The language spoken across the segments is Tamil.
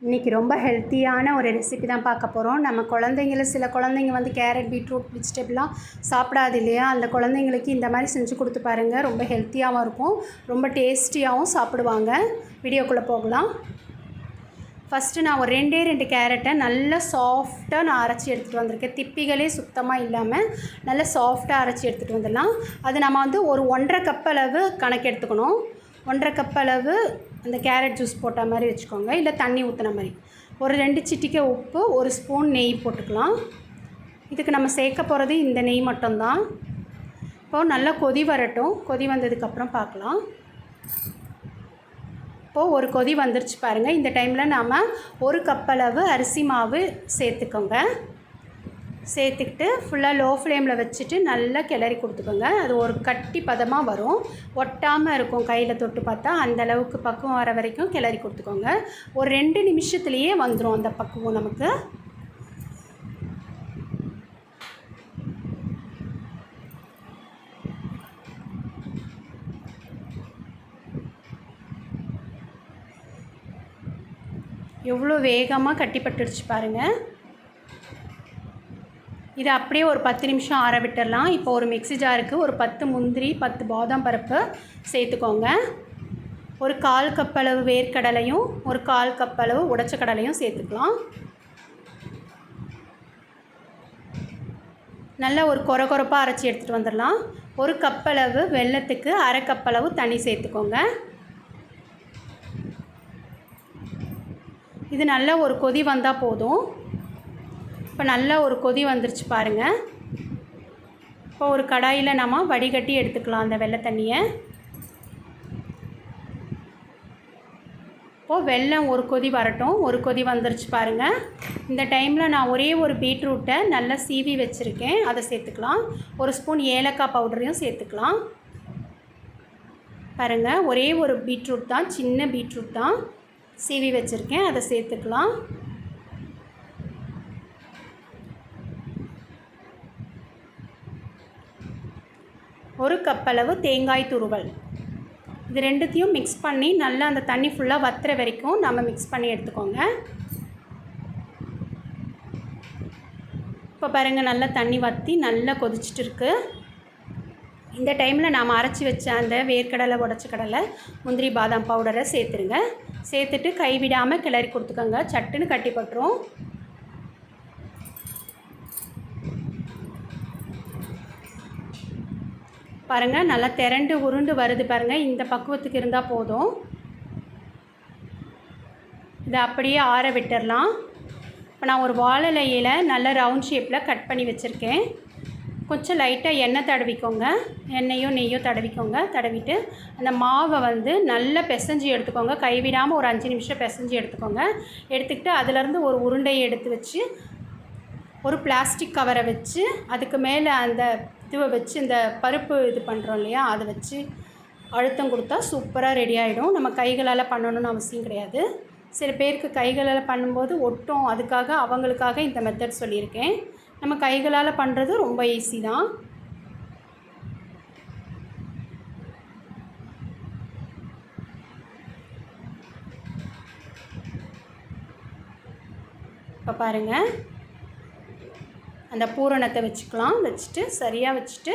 இன்றைக்கி ரொம்ப ஹெல்த்தியான ஒரு ரெசிபி தான் பார்க்க போகிறோம். நம்ம சில குழந்தைங்க வந்து கேரட், பீட்ரூட், வெஜிடபிள்லாம் சாப்பிடாது இல்லையா? அந்த குழந்தைங்களுக்கு இந்த மாதிரி செஞ்சு கொடுத்து பாருங்கள். ரொம்ப ஹெல்த்தியாகவும் இருக்கும், ரொம்ப டேஸ்டியாகவும் சாப்பிடுவாங்க. வீடியோக்குள்ளே போகலாம். ஃபஸ்ட்டு நான் ஒரு 2 கேரட்டை நல்லா சாஃப்டாக நான் அரைச்சி எடுத்துகிட்டு வந்திருக்கேன். திப்பிகளே சுத்தமாக இல்லாமல் நல்லா சாஃப்டாக அரைச்சி எடுத்துகிட்டு வந்துடலாம். அது நம்ம வந்து ஒரு 1.5 கப் அளவு கணக்கு எடுத்துக்கணும். 1.5 கப் அளவு அந்த கேரட் ஜூஸ் போட்ட மாதிரி வச்சுக்கோங்க, இல்லை தண்ணி ஊற்றின மாதிரி. ஒரு 2 சிட்டிகை உப்பு, 1 ஸ்பூன் நெய் போட்டுக்கலாம். இதுக்கு நம்ம சேர்க்க போகிறது இந்த நெய் மட்டும்தான். இப்போது நல்லா கொதி வரட்டும். கொதி வந்ததுக்கப்புறம் பார்க்கலாம். இப்போது ஒரு கொதி வந்துருச்சு பாருங்கள். இந்த டைமில் நாம் 1 கப் அளவு அரிசி மாவு சேர்த்துக்கோங்க. சேர்த்துக்கிட்டு ஃபுல்லாக லோ ஃப்ளேமில் வச்சுட்டு நல்லா கிளறி கொடுத்துக்கோங்க. அது ஒரு கட்டி பதமாக வரும், ஒட்டாமல் இருக்கும். கையில் தொட்டு பார்த்தா அந்தளவுக்கு பக்குவம் வர வரைக்கும் கிளறி கொடுத்துக்கோங்க. ஒரு 2 நிமிஷத்துலேயே வந்துடும் அந்த பக்குவம் நமக்கு. எவ்வளோ வேகமாக கட்டிப்பட்டுருச்சு பாருங்கள். இதை அப்படியே ஒரு 10 நிமிஷம் ஆற விட்டுடலாம். இப்போ ஒரு மிக்ஸி ஜாருக்கு ஒரு 10 முந்திரி, 10 பாதாம் பருப்பு சேர்த்துக்கோங்க. ஒரு 1/4 கப் அளவு வேர்க்கடலையும், ஒரு 1/4 கப் அளவு உடைச்ச கடலையும் சேர்த்துக்கலாம். நல்லா ஒரு கொரகொரப்பாக அரைச்சி எடுத்துகிட்டு வந்துடலாம். ஒரு கப் அளவு வெல்லத்துக்கு 1/2 கப் அளவு தண்ணி சேர்த்துக்கோங்க. இது நல்லா ஒரு கொதி வந்தால் போதும். இப்போ நல்லா ஒரு கொதி வந்துருச்சு பாருங்கள். இப்போ ஒரு கடாயில் நம்ம வடிகட்டி எடுத்துக்கலாம் அந்த வெள்ளை தண்ணியை. இப்போது வெல்லம் ஒரு கொதி வரட்டும். ஒரு கொதி வந்துருச்சு பாருங்கள். இந்த டைமில் நான் ஒரே ஒரு பீட்ரூட்டை நல்லா சீவி வச்சுருக்கேன், அதை சேர்த்துக்கலாம். ஒரு ஸ்பூன் ஏலக்காய் பவுடரையும் சேர்த்துக்கலாம். பாருங்கள், ஒரே ஒரு பீட்ரூட் தான், சின்ன பீட்ரூட் தான் சீவி வச்சுருக்கேன், அதை சேர்த்துக்கலாம். ஒரு கப் அளவு தேங்காய் துருவல். இது ரெண்டுத்தையும் மிக்ஸ் பண்ணி நல்லா அந்த தண்ணி ஃபுல்லாக வத்துற வரைக்கும் நம்ம மிக்ஸ் பண்ணி எடுத்துக்கோங்க. இப்போ பாருங்கள், நல்லா தண்ணி வற்றி நல்லா கொதிச்சுட்டு இருக்குது. இந்த டைமில் நாம் அரைச்சி வச்ச அந்த வேர்க்கடலை, உடைச்ச கடலை, முந்திரி, பாதாம் பவுடரை சேர்த்துருங்க. சேர்த்துட்டு கைவிடாமல் கிளறி கொடுத்துக்கோங்க. சட்டுன்னு கட்டி பட்டுரும். பாருங்கள், நல்லா திரண்டு உருண்டு வருது பாருங்கள். இந்த பக்குவத்துக்கு இருந்தால் போதும். இதை அப்படியே ஆற விட்டுடலாம். இப்போ நான் ஒரு வாழை இலையில் நல்ல ரவுண்ட் ஷேப்பில் கட் பண்ணி வச்சுருக்கேன். கொஞ்சம் லைட்டாக எண்ணெய் தடவிக்கோங்க, எண்ணெயோ நெய்யோ தடவிக்கோங்க. தடவிட்டு அந்த மாவை வந்து நல்லா பிசைஞ்சு எடுத்துக்கோங்க. கைவிடாமல் ஒரு 5 நிமிஷம் பிசைஞ்சு எடுத்துக்கோங்க. எடுத்துக்கிட்டு அதிலேருந்து ஒரு உருண்டையை எடுத்து வச்சு ஒரு பிளாஸ்டிக் கவரை வச்சு அதுக்கு மேலே அந்த இதுவை வச்சு இந்த பருப்பு இது பண்ணுறோம் இல்லையா, அதை வச்சு அழுத்தம் கொடுத்தா சூப்பராக ரெடி ஆகிடும். நம்ம கைகளால் பண்ணணும்னு அவசியம் கிடையாது. சில பேருக்கு கைகளால் பண்ணும்போது ஒட்டும், அவங்களுக்காக இந்த மெத்தட் சொல்லியிருக்கேன். நம்ம கைகளால் பண்ணுறது ரொம்ப ஈஸி தான். இப்போ பாருங்கள், அந்த பூரணத்தை வச்சுக்கலாம். வச்சுட்டு சரியாக வச்சுட்டு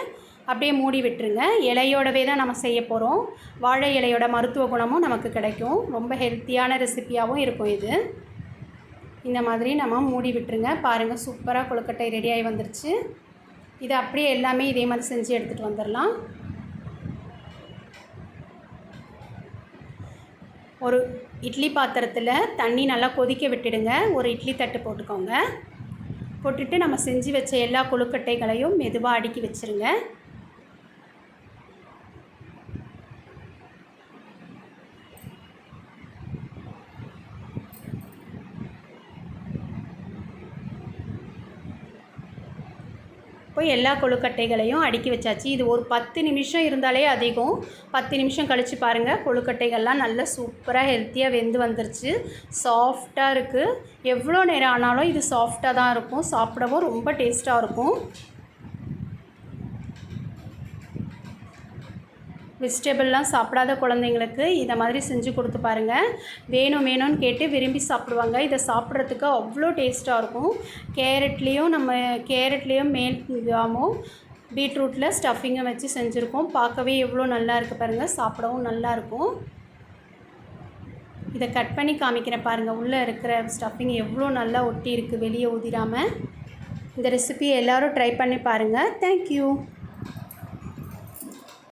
அப்படியே மூடி விட்டுருங்க. இலையோடவே தான் நம்ம செய்ய போகிறோம். வாழை இலையோட மருத்துவ குணமும் நமக்கு கிடைக்கும். ரொம்ப ஹெல்த்தியான ரெசிப்பியாகவும் இருக்கும் இது. இந்த மாதிரி நம்ம மூடி விட்டுருங்க. பாருங்கள், சூப்பராக கொழுக்கட்டை ரெடியாகி வந்துருச்சு. இதை அப்படியே எல்லாமே இதே மாதிரி செஞ்சு எடுத்துகிட்டு வந்துடலாம். ஒரு இட்லி பாத்திரத்தில் தண்ணி நல்லா கொதிக்க விட்டுடுங்க. ஒரு இட்லி தட்டு போட்டுக்கோங்க. போட்டுட்டு நம்ம செஞ்சு வச்ச எல்லா கொழுக்கட்டைகளையும் மெதுவாக அடுக்கி வச்சுருங்க. இப்போ எல்லா கொழுக்கட்டைகளையும் அடுக்கி வச்சாச்சு. இது ஒரு 10 நிமிஷம் இருந்தாலே அதிகம். 10 நிமிஷம் கழித்து பாருங்கள், கொழுக்கட்டைகள்லாம் நல்லா சூப்பராக ஹெல்த்தியாக வெந்து வந்துருச்சு. சாஃப்டாக இருக்குது. எவ்வளோ நேரம் ஆனாலும் இது சாஃப்டாக தான் இருக்கும். சாப்பிடவும் ரொம்ப டேஸ்ட்டாக இருக்கும். வெஜிடபிள்லாம் சாப்பிடாத குழந்தைங்களுக்கு இதை மாதிரி செஞ்சு கொடுத்து பாருங்கள். வேணும்னு கேட்டு விரும்பி சாப்பிடுவாங்க. இதை சாப்பிட்றதுக்கு அவ்வளோ டேஸ்ட்டாக இருக்கும். கேரட்லேயும் மேல் இதாகவும் பீட்ரூட்டில் ஸ்டஃபிங்கை வச்சு செஞ்சுருக்கோம். பார்க்கவே எவ்வளோ நல்லா இருக்குது பாருங்கள், சாப்பிடவும் நல்லாயிருக்கும். இதை கட் பண்ணி காமிக்கிறேன் பாருங்கள். உள்ளே இருக்கிற ஸ்டஃபிங் எவ்வளோ நல்லா ஒட்டி இருக்குது, வெளியே ஊதிராமல். இந்த ரெசிபியை எல்லோரும் ட்ரை பண்ணி பாருங்கள். தேங்க்யூ.